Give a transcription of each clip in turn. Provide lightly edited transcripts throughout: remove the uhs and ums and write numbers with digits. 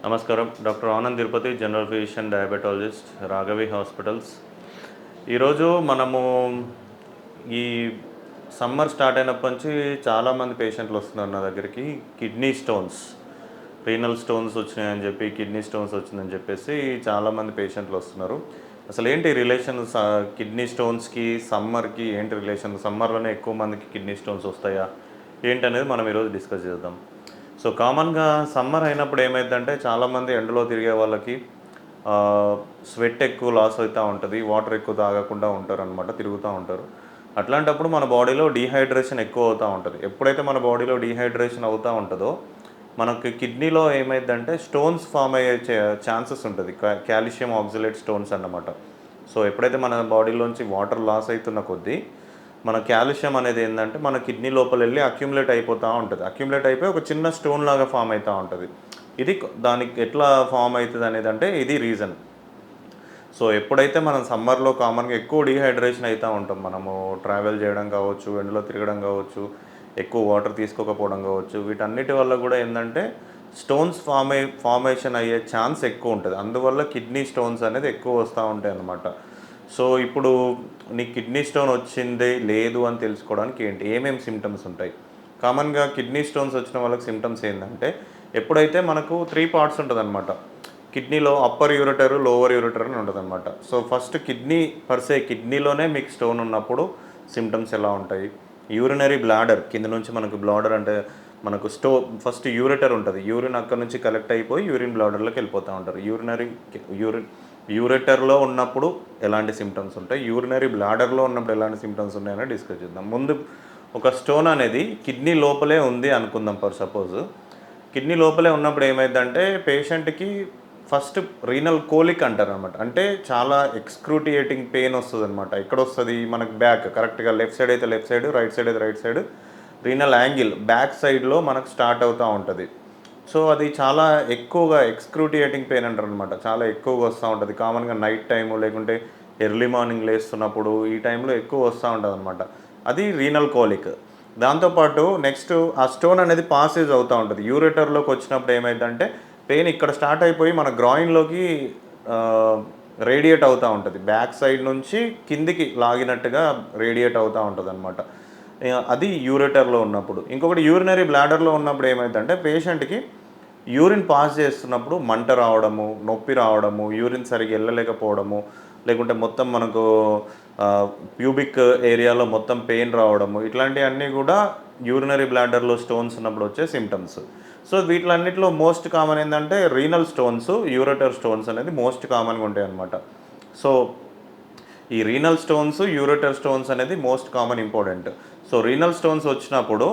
నమస్కారం. Doctor Anand Tirupati, general physician, diabetologist, Raghavi hospitals. ఈరోజు మనము ఈ సమ్మర్ స్టార్ట్ అయినప్పటి నుంచి చాలామంది పేషెంట్లు వస్తున్నారు నా దగ్గరికి. కిడ్నీ స్టోన్స్, రీనల్ స్టోన్స్ వచ్చినాయని చెప్పి, కిడ్నీ స్టోన్స్ వచ్చిందని చెప్పేసి చాలామంది పేషెంట్లు వస్తున్నారు. అసలు ఏంటి రిలేషన్ కిడ్నీ స్టోన్స్కి సమ్మర్కి ఏంటి రిలేషన్? సమ్మర్లోనే ఎక్కువ మందికి కిడ్నీ స్టోన్స్ వస్తాయా ఏంటనేది మనం ఈరోజు డిస్కస్ చేద్దాం. సో కామన్గా సమ్మర్ అయినప్పుడు ఏమైందంటే చాలామంది ఎండలో తిరిగే వాళ్ళకి స్వెట్ ఎక్కువ లాస్ అవుతూ ఉంటుంది, వాటర్ ఎక్కువ తాగకుండా ఉంటారు అనమాట, తిరుగుతూ ఉంటారు. అట్లాంటప్పుడు మన బాడీలో డీహైడ్రేషన్ ఎక్కువ అవుతూ ఉంటుంది. ఎప్పుడైతే మన బాడీలో డీహైడ్రేషన్ అవుతూ ఉంటుందో మనకి కిడ్నీలో ఏమైందంటే స్టోన్స్ ఫామ్ అయ్యే ఛాన్సెస్ ఉంటుంది, కాల్షియం ఆక్సలేట్ స్టోన్స్ అన్నమాట. సో ఎప్పుడైతే మన బాడీలోంచి వాటర్ లాస్ అవుతున్న కొద్దీ మన కాల్షియం అనేది ఏంటంటే మన కిడ్నీ లోపల వెళ్ళి అక్యుములేట్ అయిపోతూ ఉంటుంది. అక్యుములేట్ అయిపోయి ఒక చిన్న స్టోన్ లాగా ఫామ్ అవుతూ ఉంటుంది. ఇది దానికి ఎట్లా ఫామ్ అవుతుంది అనేది అంటే ఇది రీజన్. సో ఎప్పుడైతే మనం సమ్మర్లో కామన్గా ఎక్కువ డీహైడ్రేషన్ అవుతూ ఉంటాం, మనము ట్రావెల్ చేయడం కావచ్చు, ఎండలో తిరగడం కావచ్చు, ఎక్కువ వాటర్ తీసుకోకపోవడం కావచ్చు, వీటన్నిటి వల్ల కూడా ఏంటంటే స్టోన్స్ ఫార్మేషన్ అయ్యే ఛాన్స్ ఎక్కువ ఉంటుంది. అందువల్ల కిడ్నీ స్టోన్స్ అనేది ఎక్కువ వస్తూ ఉంటాయి అన్నమాట. సో ఇప్పుడు నీకు కిడ్నీ స్టోన్ వచ్చింది లేదు అని తెలుసుకోవడానికి ఏమేమి సిమ్టమ్స్ ఉంటాయి? కామన్గా కిడ్నీ స్టోన్స్ వచ్చిన వాళ్ళకి సిమ్టమ్స్ ఏంటంటే ఎప్పుడైతే మనకు 3 పార్ట్స్ ఉంటుందన్నమాట. కిడ్నీలో అప్పర్ యూరెటర్, లోవర్ యూరెటర్ అని ఉంటుందన్నమాట. సో ఫస్ట్ కిడ్నీలోనే మీకు స్టోన్ ఉన్నప్పుడు సిమ్టమ్స్ ఎలా ఉంటాయి? యూరినరీ బ్లాడర్ కింద నుంచి మనకు బ్లాడర్ అంటే మనకు ఫస్ట్ యూరెటర్ ఉంటుంది. యూరిన్ అక్కడ నుంచి కలెక్ట్ అయిపోయి యూరిన్ బ్లాడర్లోకి వెళ్ళిపోతూ ఉంటారు. యూరెటర్లో ఉన్నప్పుడు ఎలాంటి సిమ్టమ్స్ ఉంటాయి, యూరినరీ బ్లాడర్లో ఉన్నప్పుడు ఎలాంటి సిమ్టమ్స్ ఉన్నాయని డిస్కస్ చేద్దాం. ముందు ఒక స్టోన్ అనేది కిడ్నీ లోపలే ఉంది అనుకుందాం. సపోజ్ కిడ్నీ లోపలే ఉన్నప్పుడు ఏమైందంటే పేషెంట్కి ఫస్ట్ రీనల్ కోలిక్ అంటారు అనమాట. అంటే చాలా ఎక్స్క్రూటియేటింగ్ పెయిన్ వస్తుంది అనమాట. ఎక్కడ వస్తుంది? మనకు బ్యాక్, కరెక్ట్గా లెఫ్ట్ సైడ్ అయితే లెఫ్ట్ సైడ్, రైట్ సైడ్ అయితే right side, renal angle back సైడ్లో మనకు స్టార్ట్ అవుతూ ఉంటుంది. సో అది చాలా ఎక్కువగా ఎక్స్క్రూటియేటింగ్ పెయిన్ అంటారు అనమాట. చాలా ఎక్కువగా వస్తూ ఉంటుంది. కామన్గా నైట్ టైము లేకుంటే ఎర్లీ మార్నింగ్ లేస్తున్నప్పుడు ఈ టైంలో ఎక్కువ వస్తూ ఉంటుంది అనమాట. అది రీనల్ కోలిక్. దాంతోపాటు నెక్స్ట్ ఆ స్టోన్ అనేది పాసేజ్ అవుతూ ఉంటుంది. యూరేటర్లోకి వచ్చినప్పుడు ఏమైందంటే పెయిన్ ఇక్కడ స్టార్ట్ అయిపోయి మన గ్రాయిన్లోకి రేడియేట్ అవుతూ ఉంటుంది. బ్యాక్ సైడ్ నుంచి కిందికి లాగినట్టుగా రేడియేట్ అవుతూ ఉంటుంది అనమాట. అది యూరేటర్లో ఉన్నప్పుడు. ఇంకొకటి యూరినరీ బ్లాడర్లో ఉన్నప్పుడు ఏమైందంటే పేషెంట్కి యూరిన్ పాస్ చేస్తున్నప్పుడు మంట రావడము, నొప్పి రావడము, యూరిన్ సరిగ్గా వెళ్ళలేకపోవడము, లేకుంటే మొత్తం మనకు ప్యూబిక్ ఏరియాలో మొత్తం పెయిన్ రావడము, ఇట్లాంటివన్నీ కూడా యూరినరీ బ్లాడర్లో స్టోన్స్ ఉన్నప్పుడు వచ్చే సిమ్టమ్స్. సో వీటిలన్నిటిలో మోస్ట్ కామన్ ఏంటంటే రీనల్ స్టోన్స్, యూరెటర్ స్టోన్స్ అనేది మోస్ట్ కామన్గా ఉంటాయి అన్నమాట. సో ఈ రీనల్ స్టోన్స్, యూరెటర్ స్టోన్స్ అనేది most common important. So renal stones వచ్చినప్పుడు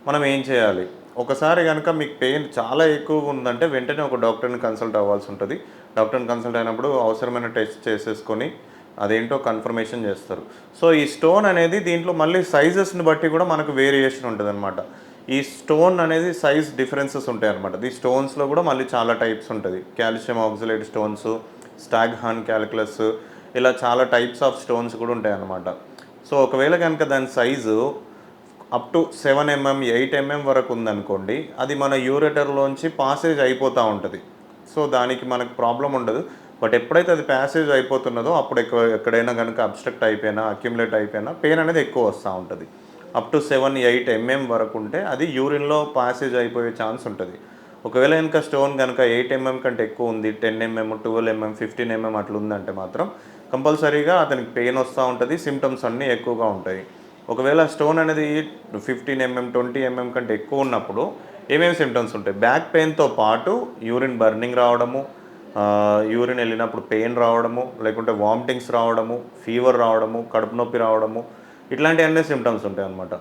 మనం ఏం చేయాలి? ఒకసారి కనుక మీకు పెయిన్ చాలా ఎక్కువగా ఉందంటే వెంటనే ఒక డాక్టర్ని కన్సల్ట్ అవ్వాల్సి ఉంటుంది. డాక్టర్ని కన్సల్ట్ అయినప్పుడు అవసరమైన టెస్ట్ చేసేసుకొని అదేంటో కన్ఫర్మేషన్ చేస్తారు. సో ఈ స్టోన్ అనేది దీంట్లో మళ్ళీ సైజెస్ని బట్టి కూడా మనకు వేరియేషన్ ఉంటుంది అనమాట. ఈ స్టోన్ అనేది సైజ్ డిఫరెన్సెస్ ఉంటాయి అనమాట. ఈ స్టోన్స్లో కూడా మళ్ళీ చాలా టైప్స్ ఉంటుంది. కాల్షియం ఆక్సలేట్ స్టోన్స్, స్టాగ్హాన్ క్యాలిక్యులస్, ఇలా చాలా టైప్స్ ఆఫ్ స్టోన్స్ కూడా ఉంటాయి అన్నమాట. సో ఒకవేళ కనుక దాని size up to 7 mm 8 mm వరకు ఉందనుకోండి, అది మన యూరెటర్లోంచి పాసేజ్ అయిపోతూ ఉంటుంది. సో దానికి మనకు ప్రాబ్లం ఉండదు. బట్ ఎప్పుడైతే అది ప్యాసేజ్ అయిపోతున్నదో అప్పుడు ఎక్కడైనా కనుక అబ్స్ట్రక్ట్ అయిపోయినా, అక్యుములేట్ అయిపోయినా పెయిన్ అనేది ఎక్కువ వస్తూ ఉంటుంది. అప్ టు 7 8 mm వరకు ఉంటే అది యూరిన్లో ప్యాసేజ్ అయిపోయే ఛాన్స్ ఉంటుంది. ఒకవేళ కనుక స్టోన్ కనుక 8 mm కంటే ఎక్కువ ఉంది, 10 mm 12 mm 15 mm అట్లా ఉందంటే మాత్రం కంపల్సరీగా అతనికి పెయిన్ వస్తూ ఉంటుంది, సిమ్టమ్స్ అన్నీ ఎక్కువగా ఉంటాయి. ఒకవేళ స్టోన్ అనేది 15 mm 20 mm కంటే ఎక్కువ ఉన్నప్పుడు ఏమేమి సిమ్టమ్స్ ఉంటాయి? బ్యాక్ పెయిన్తో పాటు యూరిన్ బర్నింగ్ రావడము, యూరిన్ వెళ్ళినప్పుడు పెయిన్ రావడము, లేకుంటే వామిటింగ్స్ రావడము, ఫీవర్ రావడము, కడుపు నొప్పి రావడము, ఇట్లాంటివన్నీ సిమ్టమ్స్ ఉంటాయి అన్నమాట.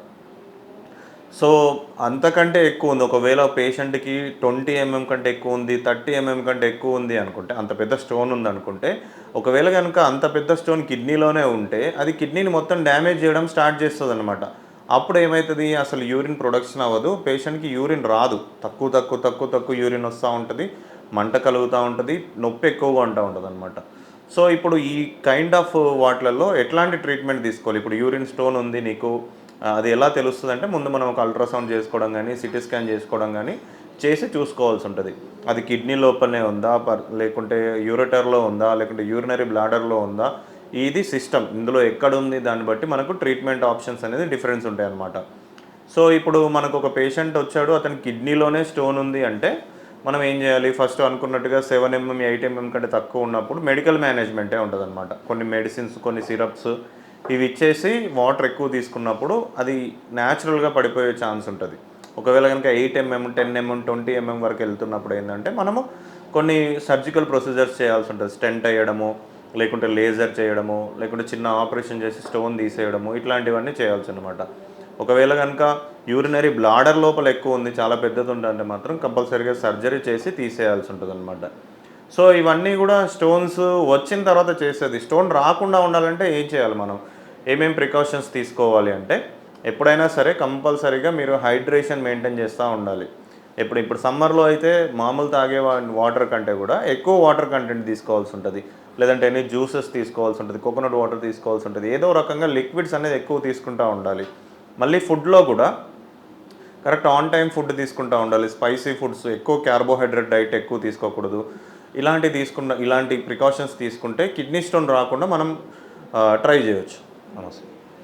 సో అంతకంటే ఎక్కువ ఉంది, ఒకవేళ పేషెంట్కి 20 mm కంటే ఎక్కువ ఉంది, 30 mm కంటే ఎక్కువ ఉంది అనుకుంటే, అంత పెద్ద స్టోన్ ఉందనుకుంటే, ఒకవేళ కనుక అంత పెద్ద స్టోన్ కిడ్నీలోనే ఉంటే అది కిడ్నీని మొత్తం డ్యామేజ్ చేయడం స్టార్ట్ చేస్తుంది అనమాట. అప్పుడు ఏమవుతుంది? అసలు యూరిన్ ప్రొడక్షన్ అవ్వదు, పేషెంట్కి యూరిన్ రాదు, తక్కువ యూరిన్ వస్తూ ఉంటుంది, మంట కలుగుతూ ఉంటుంది, నొప్పి ఎక్కువగా ఉంటుంది అనమాట. సో ఇప్పుడు ఈ కైండ్ ఆఫ్ వాటిలలో ఎట్లాంటి ట్రీట్మెంట్ తీసుకోవాలి? ఇప్పుడు యూరిన్ స్టోన్ ఉంది నీకు, అది ఎలా తెలుస్తుంది అంటే ముందు మనం ఒక అల్ట్రాసౌండ్ చేసుకోవడం కానీ, సిటీ స్కాన్ చేసుకోవడం కానీ చేసి చూసుకోవాల్సి ఉంటుంది. అది కిడ్నీ లోపలనే ఉందా, లేకుంటే యూరెటర్లో ఉందా, లేకుంటే యూరినరీ బ్లాడర్లో ఉందా, ఇది సిస్టమ్ ఇందులో ఎక్కడుంది దాన్ని బట్టి మనకు ట్రీట్మెంట్ ఆప్షన్స్ అనేది డిఫరెన్స్ ఉంటాయి అన్నమాట. సో ఇప్పుడు మనకు ఒక పేషెంట్ వచ్చాడు, అతని కిడ్నీలోనే స్టోన్ ఉంది అంటే మనం ఏం చేయాలి? ఫస్ట్ అనుకున్నట్టుగా 7 mm 8 mm కంటే తక్కువ ఉన్నప్పుడు మెడికల్ మేనేజ్మెంటే ఉంటుందన్నమాట. కొన్ని మెడిసిన్స్, కొన్ని సిరప్స్ ఇవి ఇచ్చేసి వాటర్ ఎక్కువ తీసుకున్నప్పుడు అది న్యాచురల్గా పడిపోయే ఛాన్స్ ఉంటుంది. ఒకవేళ కనుక 8 mm 10 mm 20 mm వరకు వెళ్తున్నప్పుడు ఏంటంటే మనము కొన్ని సర్జికల్ ప్రొసీజర్స్ చేయాల్సి ఉంటుంది. స్టెంట్ వేయడము, లేకుంటే లేజర్ చేయడము, లేకుంటే చిన్న ఆపరేషన్ చేసి స్టోన్ తీసేయడము, ఇట్లాంటివన్నీ చేయాల్సి అనమాట. ఒకవేళ కనుక యూరినరీ బ్లాడర్ లోపల ఎక్కువ ఉంది, చాలా పెద్దది ఉందంటే మాత్రం కంపల్సరీగా సర్జరీ చేసి తీసేయాల్సి ఉంటుంది అనమాట. సో ఇవన్నీ కూడా స్టోన్స్ వచ్చిన తర్వాత చేసేది. స్టోన్ రాకుండా ఉండాలంటే ఏం చేయాలి మనం? ఏమేమి ప్రికాషన్స్ తీసుకోవాలి అంటే, ఎప్పుడైనా సరే కంపల్సరీగా మీరు హైడ్రేషన్ మెయింటైన్ చేస్తూ ఉండాలి. ఇప్పుడు సమ్మర్లో అయితే మామూలు తాగే వాటర్ కంటే కూడా ఎక్కువ వాటర్ కంటెంట్ తీసుకోవాల్సి ఉంటుంది. లేదంటే ఎన్ని జ్యూసెస్ తీసుకోవాల్సి ఉంటుంది, కోకోనట్ వాటర్ తీసుకోవాల్సి ఉంటుంది. ఏదో రకంగా లిక్విడ్స్ అనేది ఎక్కువ తీసుకుంటూ ఉండాలి. మళ్ళీ ఫుడ్లో కూడా కరెక్ట్ ఆన్ టైం ఫుడ్ తీసుకుంటూ ఉండాలి. స్పైసీ ఫుడ్స్, ఎక్కువ కార్బోహైడ్రేట్ డైట్ ఎక్కువ తీసుకోకూడదు. ఇలాంటి ప్రికాషన్స్ తీసుకుంటే కిడ్నీ స్టోన్ రాకుండా మనం ట్రై చేయొచ్చు. నమస్తే.